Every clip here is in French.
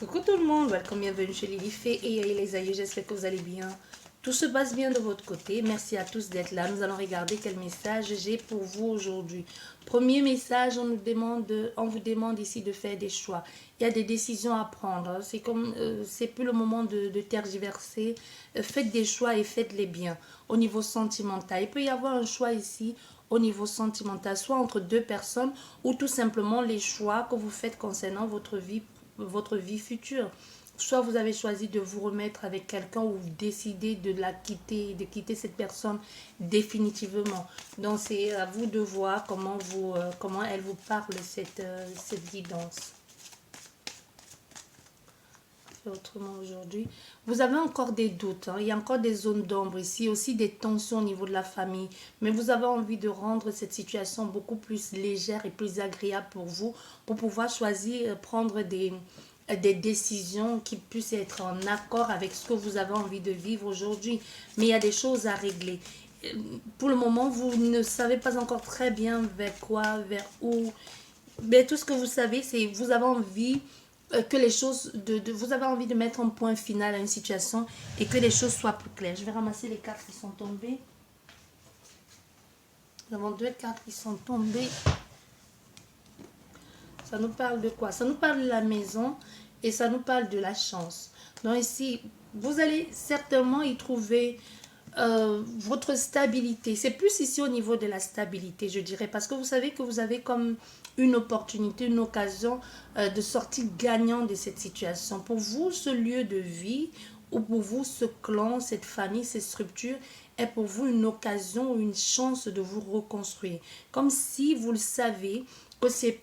Coucou tout le monde, welcome, bienvenue chez Lily Fée et les aïeux, j'espère que vous allez bien. Tout se passe bien de votre côté, merci à tous d'être là. Nous allons regarder quel message j'ai pour vous aujourd'hui. Premier message, on vous demande ici de faire des choix. Il y a des décisions à prendre, c'est comme, c'est plus le moment de tergiverser. Faites des choix et faites-les bien. Au niveau sentimental, il peut y avoir un choix ici au niveau sentimental, soit entre deux personnes ou tout simplement les choix que vous faites concernant votre vie future. Soit vous avez choisi de vous remettre avec quelqu'un ou vous décidez de la quitter, de quitter cette personne définitivement. Donc c'est à vous de voir comment elle vous parle cette guidance. Autrement aujourd'hui, vous avez encore des doutes, hein? Il y a encore des zones d'ombre ici, aussi des tensions au niveau de la famille, mais vous avez envie de rendre cette situation beaucoup plus légère et plus agréable pour vous, pour pouvoir choisir, prendre des décisions qui puissent être en accord avec ce que vous avez envie de vivre aujourd'hui. Mais il y a des choses à régler. Pour le moment, vous ne savez pas encore très bien vers quoi, vers où. Mais tout ce que vous savez, c'est vous avez envie que les choses, vous avez envie de mettre un point final à une situation et que les choses soient plus claires. Je vais ramasser les cartes qui sont tombées. Nous avons deux cartes qui sont tombées. Ça nous parle de quoi? Ça nous parle de la maison et ça nous parle de la chance. Donc ici, vous allez certainement y trouver votre stabilité. C'est plus ici au niveau de la stabilité, je dirais, parce que vous savez que vous avez comme une opportunité, une occasion de sortir gagnant de cette situation. Pour vous, ce lieu de vie, ou pour vous, ce clan, cette famille, cette structure, est pour vous une occasion ou une chance de vous reconstruire. Comme si vous le savez que c'est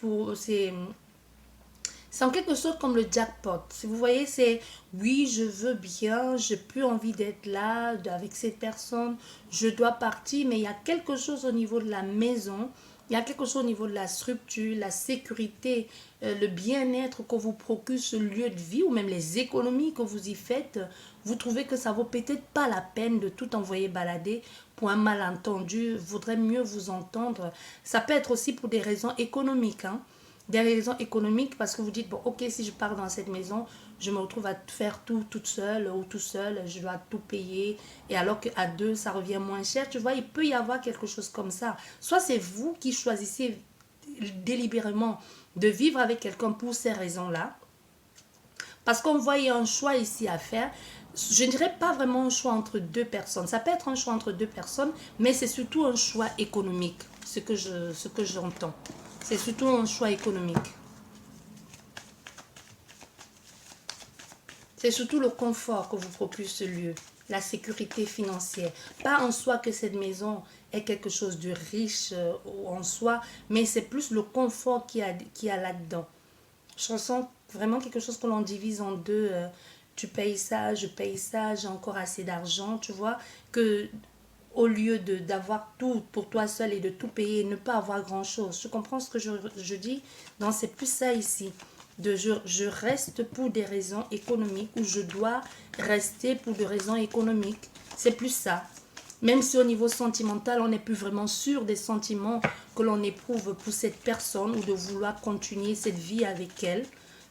en quelque sorte comme le jackpot. Si vous voyez, c'est oui, je veux bien, j'ai plus envie d'être là avec cette personne, je dois partir, mais il y a quelque chose au niveau de la maison, il y a quelque chose au niveau de la structure, la sécurité, le bien-être que vous procure ce lieu de vie ou même les économies que vous y faites. Vous trouvez que ça vaut peut-être pas la peine de tout envoyer balader pour un malentendu, vaudrait mieux vous entendre. Ça peut être aussi pour des raisons économiques, hein. Des raisons économiques parce que vous dites, bon, ok, si je pars dans cette maison, je me retrouve à faire tout toute seule ou tout seul, je dois tout payer. Et alors qu'à deux, ça revient moins cher. Tu vois, il peut y avoir quelque chose comme ça. Soit c'est vous qui choisissez délibérément de vivre avec quelqu'un pour ces raisons-là. Parce qu'on voit, il y a un choix ici à faire. Je ne dirais pas vraiment un choix entre deux personnes. Ça peut être un choix entre deux personnes, mais c'est surtout un choix économique, ce que j'entends. C'est surtout un choix économique. C'est surtout le confort que vous procure ce lieu, la sécurité financière. Pas en soi que cette maison est quelque chose de riche en soi, mais c'est plus le confort qu'il y a là-dedans. Je ressens vraiment quelque chose que l'on divise en deux. Tu payes ça, je paye ça, j'ai encore assez d'argent, tu vois, que au lieu d'avoir tout pour toi seul et de tout payer et ne pas avoir grand-chose. Tu comprends ce que je dis? Non, c'est plus ça ici. Je reste pour des raisons économiques ou je dois rester pour des raisons économiques. C'est plus ça. Même si au niveau sentimental, on n'est plus vraiment sûr des sentiments que l'on éprouve pour cette personne ou de vouloir continuer cette vie avec elle,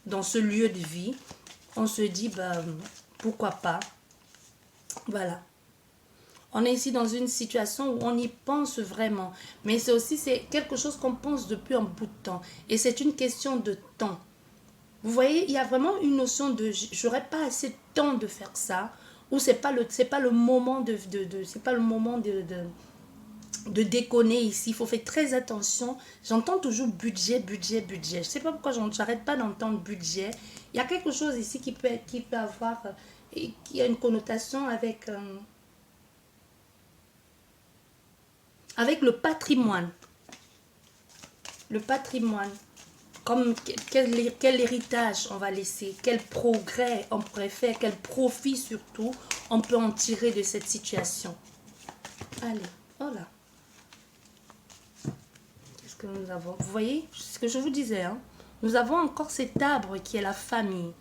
dans ce lieu de vie, on se dit, bah, pourquoi pas? Voilà. On est ici dans une situation où on y pense vraiment. Mais c'est quelque chose qu'on pense depuis un bout de temps. Et c'est une question de temps. Vous voyez, il y a vraiment une notion de j'aurais pas assez de temps de faire ça. Ou c'est pas le moment c'est pas le moment de déconner ici. Il faut faire très attention. J'entends toujours budget, budget, budget. Je sais pas pourquoi j'arrête pas d'entendre budget. Il y a quelque chose ici qui peut avoir, qui a une connotation avec le patrimoine. Le patrimoine. Comme quel héritage on va laisser, quel progrès on pourrait faire, quel profit surtout on peut en tirer de cette situation. Allez, voilà. Qu'est-ce que nous avons? Vous voyez ce que je vous disais, hein? Nous avons encore cet arbre qui est la famille,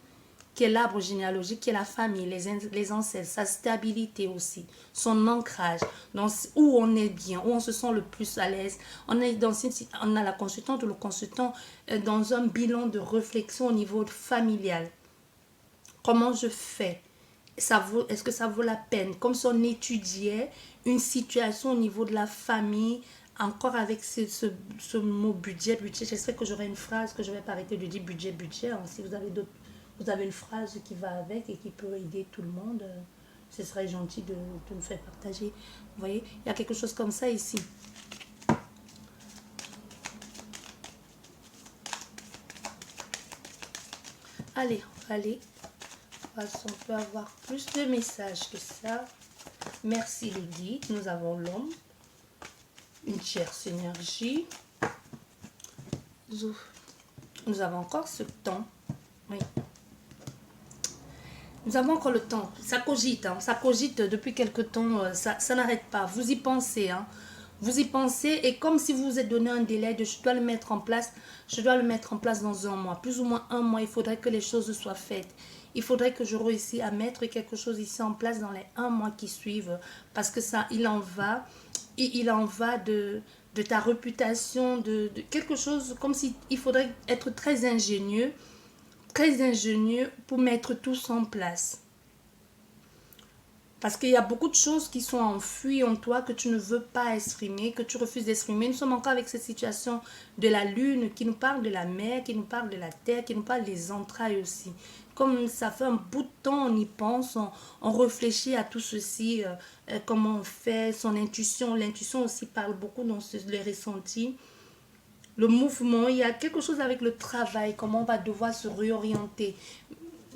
qui est l'arbre généalogique, qui est la famille, les ancêtres, sa stabilité aussi, son ancrage, où on est bien, où on se sent le plus à l'aise. On a la consultante ou le consultant dans un bilan de réflexion au niveau familial. Comment je fais? Est-ce que ça vaut la peine? Comme si on étudiait une situation au niveau de la famille, encore avec ce mot budget. J'espère que j'aurai une phrase que je vais pas arrêter de dire budget. Hein. Si vous avez vous avez une phrase qui va avec et qui peut aider tout le monde, ce serait gentil de nous faire partager. Vous voyez, il y a quelque chose comme ça ici. Allez, on va aller. On peut avoir plus de messages que ça. Merci le guide. Nous avons l'homme. Une tierce énergie. Nous avons encore ce temps. Oui. Nous avons encore le temps. Ça cogite. Hein. Ça cogite depuis quelque temps. Ça n'arrête pas. Vous y pensez. Hein. Vous y pensez. Et comme si vous vous êtes donné un délai de je dois le mettre en place. Je dois le mettre en place dans un mois. Plus ou moins un mois. Il faudrait que les choses soient faites. Il faudrait que je réussisse à mettre quelque chose ici en place dans les 1 mois qui suivent. Parce que ça, il en va de ta réputation, de quelque chose comme si il faudrait être très ingénieux pour mettre tout ça en place. Parce qu'il y a beaucoup de choses qui sont enfouies en toi que tu ne veux pas exprimer, que tu refuses d'exprimer. Nous sommes encore avec cette situation de la lune qui nous parle de la mer, qui nous parle de la terre, qui nous parle des entrailles aussi. Comme ça fait un bout de temps, on y pense, on réfléchit à tout ceci, comment on fait, son intuition. L'intuition aussi parle beaucoup dans les ressentis. Le mouvement, il y a quelque chose avec le travail, comment on va devoir se réorienter.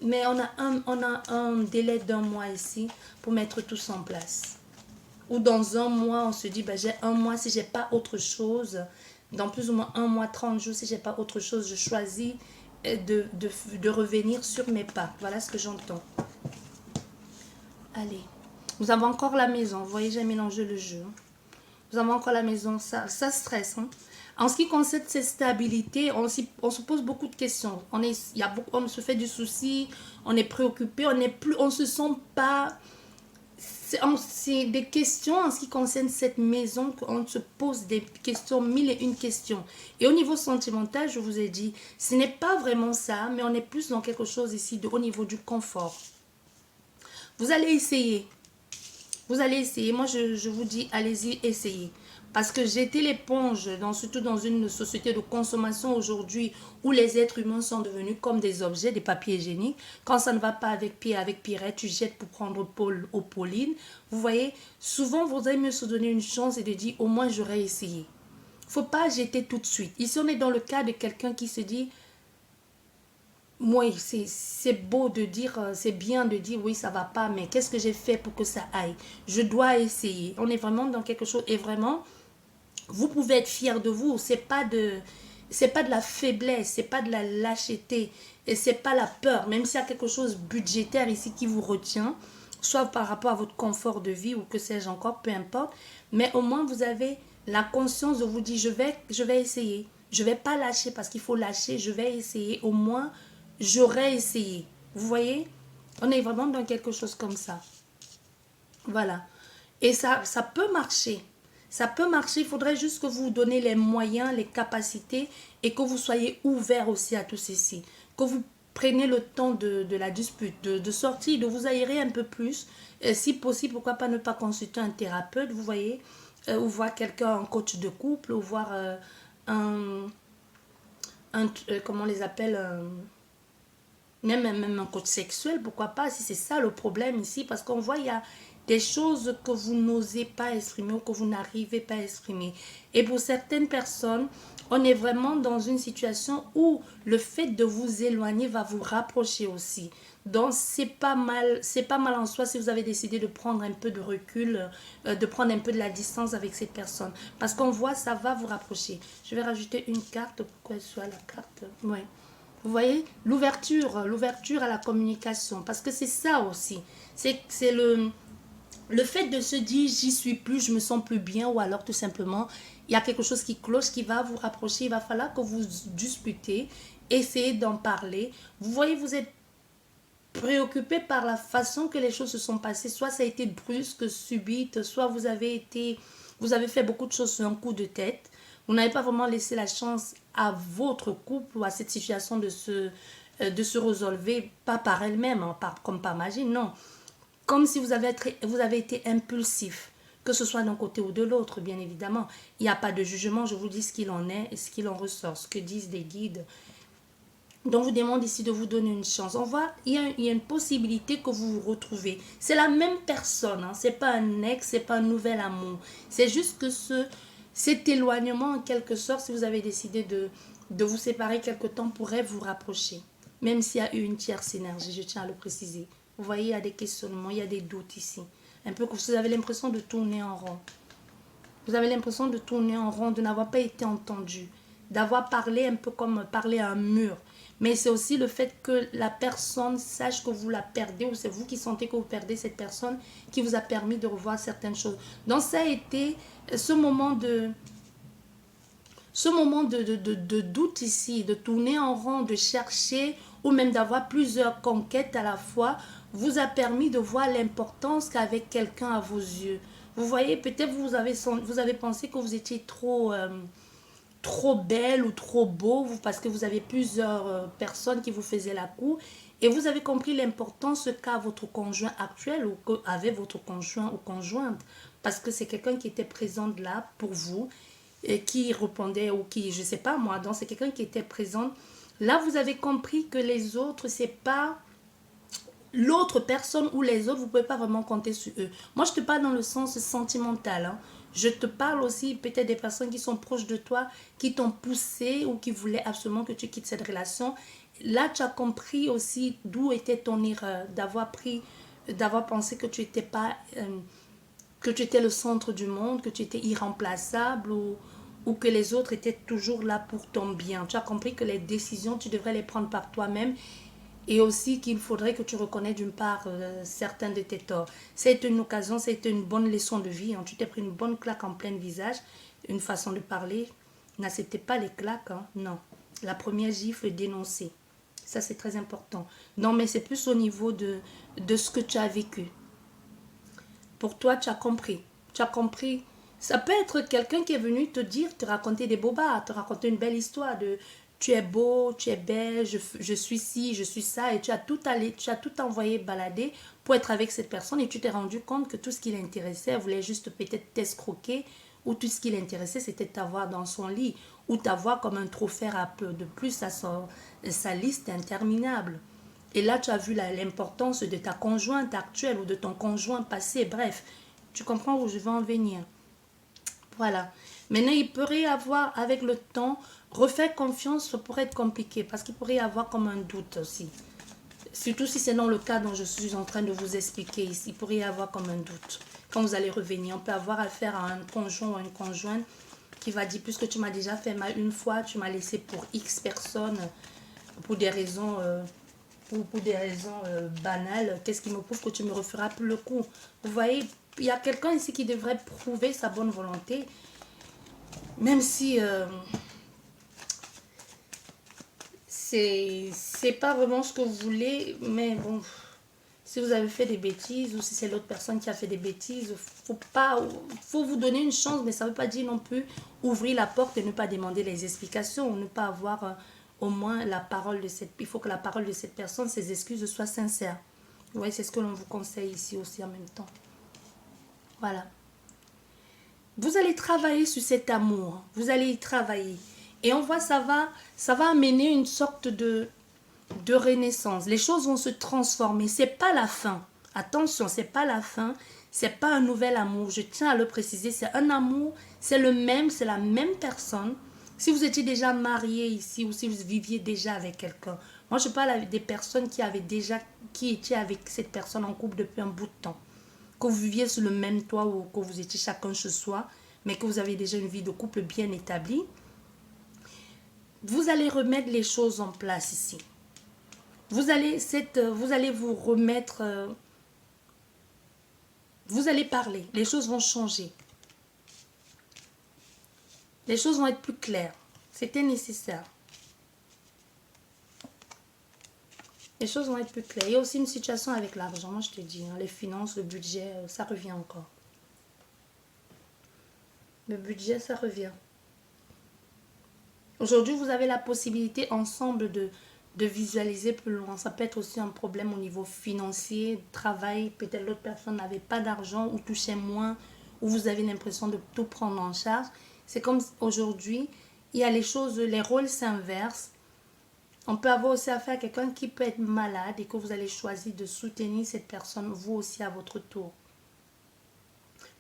Mais on a un délai d'1 mois ici pour mettre tout ça en place. Ou dans 1 mois, on se dit, ben, j'ai 1 mois, si j'ai pas autre chose, dans plus ou moins 1 mois, 30 jours, si j'ai pas autre chose, je choisis de revenir sur mes pas. Voilà ce que j'entends. Allez, nous avons encore la maison. Vous voyez, j'ai mélangé le jeu. Nous avons encore la maison, ça stresse. Hein? En ce qui concerne cette stabilité, on se pose beaucoup de questions. On se fait du souci, on est préoccupé, on se sent pas... C'est des questions en ce qui concerne cette maison, qu'on se pose des questions, 1001 questions. Et au niveau sentimental, je vous ai dit, ce n'est pas vraiment ça, mais on est plus dans quelque chose ici au niveau du confort. Vous allez essayer. Vous allez essayer. Moi, je vous dis, allez-y, essayez. Parce que jeter l'éponge, surtout dans une société de consommation aujourd'hui où les êtres humains sont devenus comme des objets, des papiers hygiéniques. Quand ça ne va pas avec Pierre, avec Pierrette, tu jettes pour prendre Paul ou Pauline. Vous voyez, souvent, vous allez mieux se donner une chance et de dire, au moins, j'aurais essayé. Il ne faut pas jeter tout de suite. Ici, on est dans le cas de quelqu'un qui se dit, oui, c'est beau de dire, c'est bien de dire, oui, ça ne va pas, mais qu'est-ce que j'ai fait pour que ça aille? Je dois essayer. On est vraiment dans quelque chose, et vraiment... Vous pouvez être fier de vous, c'est pas de la faiblesse, c'est pas de la lâcheté, et c'est pas la peur, même s'il y a quelque chose budgétaire ici qui vous retient, soit par rapport à votre confort de vie ou que sais-je encore, peu importe, mais au moins vous avez la conscience de vous dire je vais essayer, je vais pas lâcher parce qu'il faut lâcher, je vais essayer, au moins j'aurais essayé. Vous voyez, on est vraiment dans quelque chose comme ça. Voilà. Et ça peut marcher. Ça peut marcher, il faudrait juste que vous vous donnez les moyens, les capacités et que vous soyez ouvert aussi à tout ceci. Que vous preniez le temps de la dispute, de sortir, de vous aérer un peu plus. Si possible, pourquoi pas ne pas consulter un thérapeute, vous voyez, ou voir quelqu'un, un coach de couple, ou voir comment on les appelle, même un coach sexuel, pourquoi pas, si c'est ça le problème ici, parce qu'on voit, il y a des choses que vous n'osez pas exprimer ou que vous n'arrivez pas à exprimer. Et pour certaines personnes, on est vraiment dans une situation où le fait de vous éloigner va vous rapprocher aussi. Donc, c'est pas mal en soi si vous avez décidé de prendre un peu de recul, de prendre un peu de la distance avec cette personne. Parce qu'on voit, ça va vous rapprocher. Je vais rajouter une carte pour qu'elle soit la carte. Oui. Vous voyez, l'ouverture à la communication. Parce que c'est ça aussi. C'est le fait de se dire j'y suis plus, je me sens plus bien, ou alors tout simplement il y a quelque chose qui cloche, qui va vous rapprocher, il va falloir que vous disputez, essayez d'en parler. Vous voyez, vous êtes préoccupé par la façon que les choses se sont passées, soit ça a été brusque, subite, soit vous avez fait beaucoup de choses sur un coup de tête. Vous n'avez pas vraiment laissé la chance à votre couple ou à cette situation de de se résolver, pas par elle-même, hein, comme par magie, non. Comme si vous avez été impulsif, que ce soit d'un côté ou de l'autre, bien évidemment. Il n'y a pas de jugement, je vous dis ce qu'il en est et ce qu'il en ressort, ce que disent des guides. Donc, vous demande ici de vous donner une chance. On voit, il y a une possibilité que vous vous retrouvez. C'est la même personne, hein. C'est pas un ex, c'est pas un nouvel amour. C'est juste que cet éloignement, en quelque sorte, si vous avez décidé de vous séparer quelque temps, pourrait vous rapprocher. Même s'il y a eu une tierce énergie, je tiens à le préciser. Vous voyez, il y a des questionnements, il y a des doutes ici. Un peu que vous avez l'impression de tourner en rond. Vous avez l'impression de tourner en rond, de n'avoir pas été entendu, d'avoir parlé un peu comme parler à un mur. Mais c'est aussi le fait que la personne sache que vous la perdez ou c'est vous qui sentez que vous perdez cette personne qui vous a permis de revoir certaines choses. Donc ça a été ce moment de doute ici, de tourner en rond, de chercher ou même d'avoir plusieurs conquêtes à la fois, vous a permis de voir l'importance qu'avait quelqu'un à vos yeux. Vous voyez, peut-être vous avez pensé que vous étiez trop belle ou trop beau parce que vous avez plusieurs personnes qui vous faisaient la cour et vous avez compris l'importance qu'a votre conjoint actuel ou qu'avait votre conjoint ou conjointe parce que c'est quelqu'un qui était présent là pour vous et qui répondait ou qui, je sais pas moi, donc c'est quelqu'un qui était présent. Là, vous avez compris que les autres, c'est pas l'autre personne ou les autres, vous ne pouvez pas vraiment compter sur eux. Moi, je te parle dans le sens sentimental. Hein. Je te parle aussi peut-être des personnes qui sont proches de toi, qui t'ont poussé ou qui voulaient absolument que tu quittes cette relation. Là, tu as compris aussi d'où était ton erreur, d'avoir pensé que tu étais pas, que tu étais le centre du monde, que tu étais irremplaçable ou que les autres étaient toujours là pour ton bien. Tu as compris que les décisions, tu devrais les prendre par toi-même et aussi qu'il faudrait que tu reconnaisses d'une part certains de tes torts. C'est une occasion, c'est une bonne leçon de vie. Hein. Tu t'es pris une bonne claque en plein visage, une façon de parler. N'acceptez pas les claques, hein. Non. La première gifle, dénoncer. Ça, c'est très important. Non, mais c'est plus au niveau de ce que tu as vécu. Pour toi, tu as compris. Tu as compris. Ça peut être quelqu'un qui est venu te dire, te raconter des bobards, te raconter une belle histoire de tu es beau, tu es belle, je suis ci, je suis ça, et tu as tout envoyé balader pour être avec cette personne et tu t'es rendu compte que tout ce qui l'intéressait, elle voulait juste peut-être t'escroquer ou tout ce qui l'intéressait, c'était t'avoir dans son lit ou t'avoir comme un trophée un peu de plus à sa liste interminable. Et là, tu as vu l'importance de ta conjointe actuelle ou de ton conjoint passé. Bref, tu comprends où je veux en venir. Voilà. Maintenant, il pourrait y avoir, avec le temps, refaire confiance, ça pourrait être compliqué parce qu'il pourrait y avoir comme un doute aussi. Surtout si c'est dans le cas dont je suis en train de vous expliquer ici, il pourrait y avoir comme un doute. Quand vous allez revenir, on peut avoir affaire à un conjoint ou à une conjointe qui va dire, puisque tu m'as déjà fait mal une fois, tu m'as laissé pour X personnes, pour des raisons banales, qu'est-ce qui me prouve que tu me referas plus le coup? Vous voyez, il y a quelqu'un ici qui devrait prouver sa bonne volonté, même si c'est pas vraiment ce que vous voulez, mais bon, si vous avez fait des bêtises ou si c'est l'autre personne qui a fait des bêtises, faut vous donner une chance, mais ça veut pas dire non plus ouvrir la porte et ne pas demander les explications ou ne pas avoir au moins la parole de il faut que la parole de cette personne, ses excuses soient sincères. Vous voyez, c'est ce que l'on vous conseille ici aussi en même temps. Voilà. Vous allez travailler sur cet amour, vous allez y travailler. Et on voit ça va amener une sorte de renaissance. Les choses vont se transformer. C'est pas la fin. Attention, c'est pas la fin. C'est pas un nouvel amour. Je tiens à le préciser. C'est un amour. C'est le même. C'est la même personne. Si vous étiez déjà marié ici ou si vous viviez déjà avec quelqu'un. Moi, je parle avec des personnes qui étaient avec cette personne en couple depuis un bout de temps. Que vous viviez sur le même toit ou que vous étiez chacun chez soi, mais que vous avez déjà une vie de couple bien établie. Vous allez remettre les choses en place ici. Vous allez vous remettre, vous allez parler, les choses vont changer. Les choses vont être plus claires. C'était nécessaire. Les choses vont être plus claires. Il y a aussi une situation avec l'argent, moi je te dis, hein, les finances, le budget, ça revient encore. Le budget, ça revient. Aujourd'hui, vous avez la possibilité ensemble de visualiser plus loin. Ça peut être aussi un problème au niveau financier, travail. Peut-être l'autre personne n'avait pas d'argent ou touchait moins, ou vous avez l'impression de tout prendre en charge. C'est comme aujourd'hui, il y a les choses, les rôles s'inversent. On peut avoir aussi affaire à quelqu'un qui peut être malade et que vous allez choisir de soutenir cette personne, vous aussi à votre tour.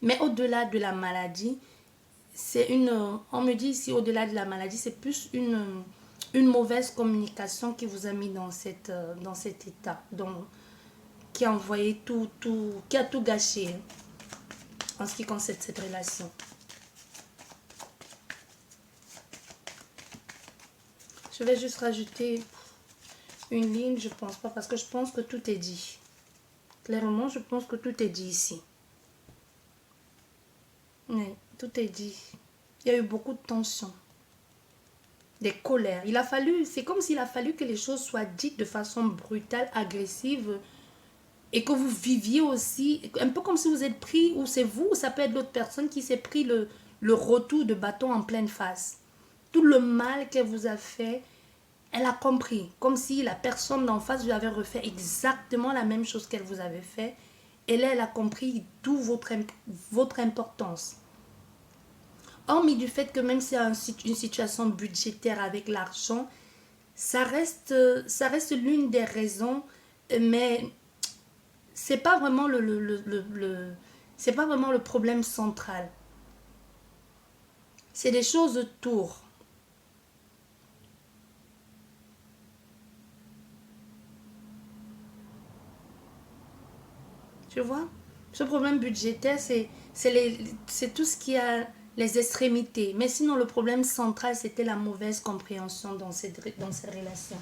Mais au-delà de la maladie, on me dit ici, au-delà de la maladie, c'est plus une mauvaise communication qui vous a mis dans cet état, qui a envoyé qui a tout gâché en ce qui concerne cette relation. Je vais juste rajouter une ligne, je pense pas, parce que je pense que tout est dit. Clairement, je pense que tout est dit ici. Oui, tout est dit. Il y a eu beaucoup de tensions, des colères. C'est comme s'il a fallu que les choses soient dites de façon brutale, agressive, et que vous viviez aussi, un peu comme si vous êtes pris, ou c'est vous, ou ça peut être l'autre personne qui s'est pris le retour de bâton en pleine face. Tout le mal qu'elle vous a fait, elle a compris, comme si la personne d'en face lui avait refait exactement la même chose qu'elle vous avait fait. Et là, elle a compris d'où votre importance. Hormis du fait que même si c'est une situation budgétaire avec l'argent, ça reste l'une des raisons, mais c'est pas vraiment c'est pas vraiment le problème central. C'est des choses autour. Tu vois? Ce problème budgétaire, c'est tout ce qui a les extrémités. Mais sinon, le problème central, c'était la mauvaise compréhension dans cette relation.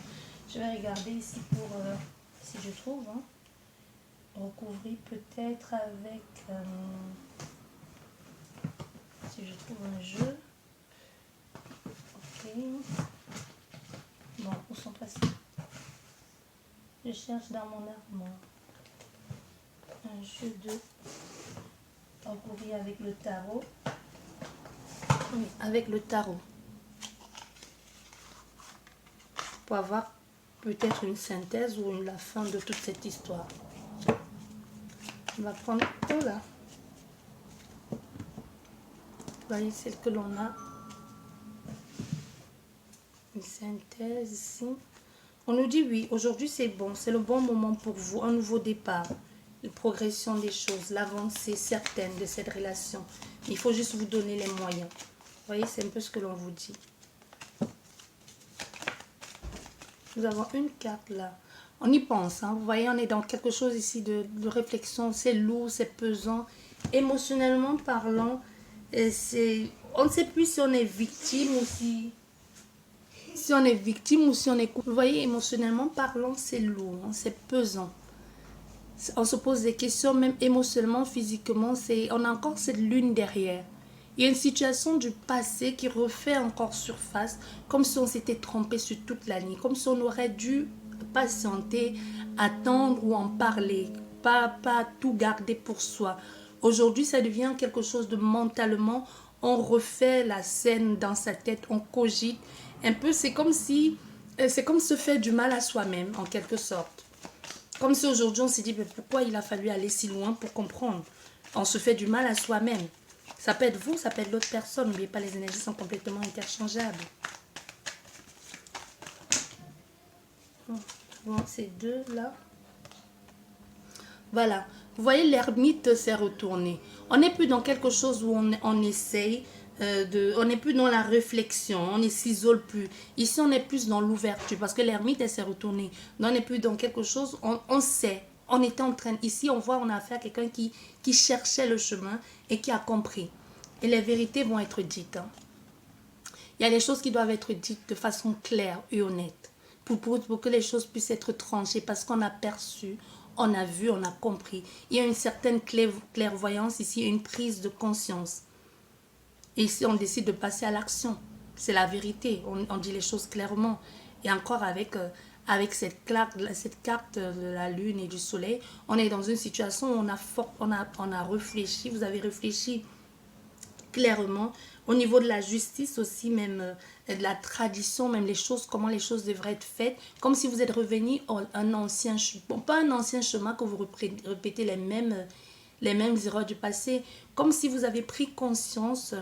Je vais regarder ici pour, si je trouve, hein, recouvrir peut-être avec, si je trouve un jeu. Ok. Bon, où sont passés? Je cherche dans mon armoire un jeu de recouvrir avec le tarot. Oui, avec le tarot. Pour avoir peut-être une synthèse ou la fin de toute cette histoire. On va prendre tout là. Vous voyez celle que l'on a. Une synthèse ici. On nous dit oui, aujourd'hui c'est bon, c'est le bon moment pour vous, un nouveau départ, une progression des choses, l'avancée certaine de cette relation. Il faut juste vous donner les moyens. Vous voyez, c'est un peu ce que l'on vous dit. Nous avons une carte là. On y pense, hein. Vous voyez, on est dans quelque chose ici de réflexion. C'est lourd, c'est pesant. Émotionnellement parlant, on ne sait plus si on est victime ou si on est victime ou si on est... Vous voyez, émotionnellement parlant, c'est lourd, hein, c'est pesant. On se pose des questions, même émotionnellement, physiquement, on a encore cette lune derrière. Il y a une situation du passé qui refait encore surface, comme si on s'était trompé sur toute la ligne, comme si on aurait dû patienter, attendre ou en parler, pas tout garder pour soi. Aujourd'hui, ça devient quelque chose de mentalement, on refait la scène dans sa tête, on cogite. Un peu, c'est comme se faire du mal à soi-même, en quelque sorte. Comme si aujourd'hui on s'est dit, mais pourquoi il a fallu aller si loin pour comprendre? On se fait du mal à soi-même. Ça peut être vous, ça peut être l'autre personne. N'oubliez pas, les énergies sont complètement interchangeables. Bon, ces deux là. Voilà. Vous voyez, l'ermite s'est retourné. On n'est plus dans quelque chose où on essaye. On n'est plus dans la réflexion, on ne s'isole plus. Ici, on est plus dans l'ouverture parce que l'ermite, elle s'est retournée. On n'est plus dans quelque chose, on sait. On était en train, ici, on a affaire à quelqu'un qui cherchait le chemin et qui a compris. Et les vérités vont être dites. Hein. Il y a des choses qui doivent être dites de façon claire et honnête pour que les choses puissent être tranchées parce qu'on a perçu, on a vu, on a compris. Il y a une certaine clairvoyance ici, une prise de conscience. Et ici, on décide de passer à l'action. C'est la vérité. On dit les choses clairement. Et encore avec cette carte de la lune et du soleil, on est dans une situation où on a réfléchi. Vous avez réfléchi clairement. Au niveau de la justice aussi, même de la tradition, même les choses, comment les choses devraient être faites. Comme si vous êtes revenu à un ancien, bon, pas un ancien chemin que vous répétez les mêmes erreurs du passé. Comme si vous avez pris conscience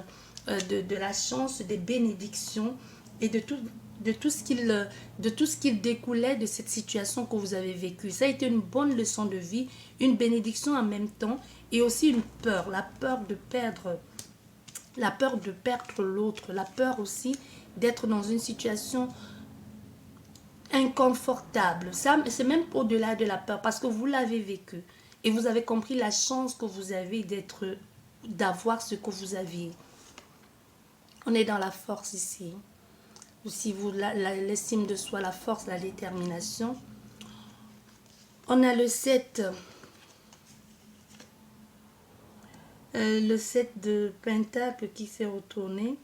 de la chance, des bénédictions et de tout ce qu'il découlait de cette situation que vous avez vécue. Ça a été une bonne leçon de vie, une bénédiction en même temps et aussi une peur, la peur de perdre l'autre, la peur aussi d'être dans une situation inconfortable. Ça, c'est même au-delà de la peur parce que vous l'avez vécu et vous avez compris la chance que vous avez d'avoir ce que vous aviez. On est dans la force ici. Aussi, l'estime de soi, la force, la détermination. On a le 7. Le 7 de Pentacle qui s'est retourné.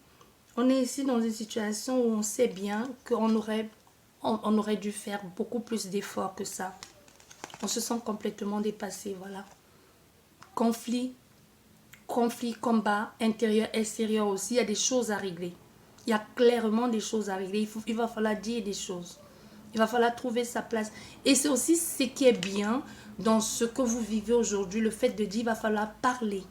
On est ici dans une situation où on sait bien qu'on aurait dû faire beaucoup plus d'efforts que ça. On se sent complètement dépassé, voilà. Conflit, combat, intérieur, extérieur aussi, il y a des choses à régler. Il y a clairement des choses à régler. Il va falloir dire des choses. Il va falloir trouver sa place. Et c'est aussi ce qui est bien dans ce que vous vivez aujourd'hui, le fait de dire il va falloir parler.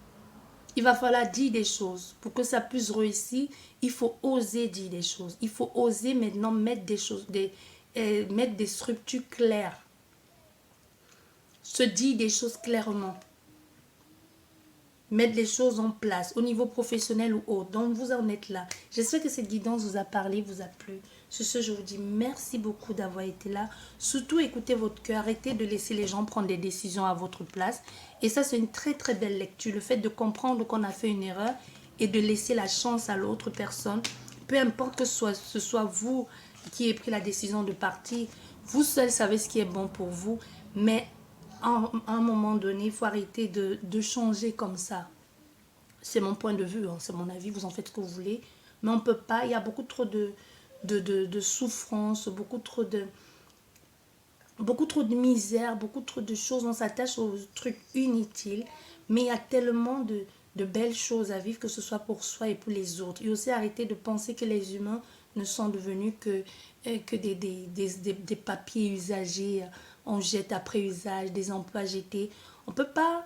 Il va falloir dire des choses. Pour que ça puisse réussir, il faut oser dire des choses. Il faut oser maintenant mettre des choses, mettre des structures claires. Se dire des choses clairement. Mettre les choses en place au niveau professionnel ou autre. Donc vous en êtes là. J'espère que cette guidance vous a parlé, vous a plu. Sur ce, je vous dis merci beaucoup d'avoir été là. Surtout, écoutez votre cœur. Arrêtez de laisser les gens prendre des décisions à votre place. Et ça, c'est une très très belle lecture. Le fait de comprendre qu'on a fait une erreur et de laisser la chance à l'autre personne. Peu importe que ce soit vous qui ayez pris la décision de partir. Vous seul savez ce qui est bon pour vous. Mais à un moment donné, il faut arrêter de changer comme ça. C'est mon point de vue, hein, c'est mon avis, vous en faites ce que vous voulez. Mais on ne peut pas, il y a beaucoup trop de souffrance, beaucoup trop de misère, beaucoup trop de choses. On s'attache aux trucs inutiles. Mais il y a tellement de belles choses à vivre, que ce soit pour soi et pour les autres. Et aussi arrêter de penser que les humains ne sont devenus que des papiers usagés. On jette après usage, des emplois jetés. On ne peut pas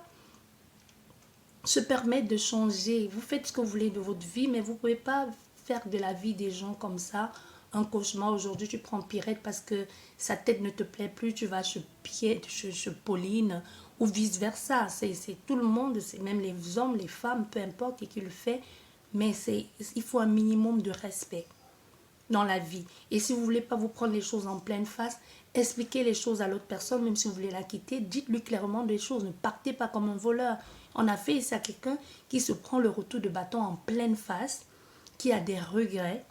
se permettre de changer. Vous faites ce que vous voulez de votre vie, mais vous ne pouvez pas faire de la vie des gens comme ça un cauchemar. Aujourd'hui, tu prends Pirette parce que sa tête ne te plaît plus, tu vas chez Pauline ou vice-versa. C'est tout le monde, c'est même les hommes, les femmes, peu importe qui le fait, mais il faut un minimum de respect dans la vie. Et si vous ne voulez pas vous prendre les choses en pleine face, expliquez les choses à l'autre personne, même si vous voulez la quitter, dites-lui clairement des choses. Ne partez pas comme un voleur. On a fait ça à quelqu'un qui se prend le retour de bâton en pleine face, qui a des regrets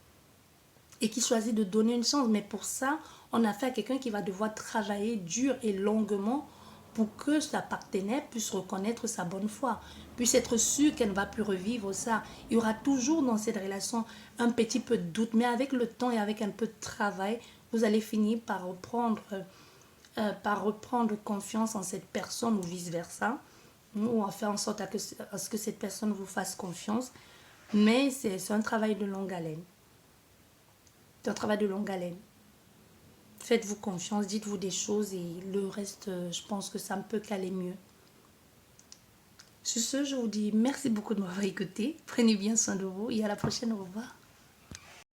et qui choisit de donner une chance. Mais pour ça, on a fait à quelqu'un qui va devoir travailler dur et longuement pour que sa partenaire puisse reconnaître sa bonne foi, puisse être sûr qu'elle ne va plus revivre ça. Il y aura toujours dans cette relation un petit peu de doute, mais avec le temps et avec un peu de travail, vous allez finir par reprendre confiance en cette personne ou vice-versa, ou en faire en sorte à ce que cette personne vous fasse confiance. Mais c'est un travail de longue haleine. C'est un travail de longue haleine. Faites-vous confiance, dites-vous des choses et le reste, je pense que ça ne peut qu'aller mieux. Sur ce, je vous dis merci beaucoup de m'avoir écouté. Prenez bien soin de vous et à la prochaine. Au revoir.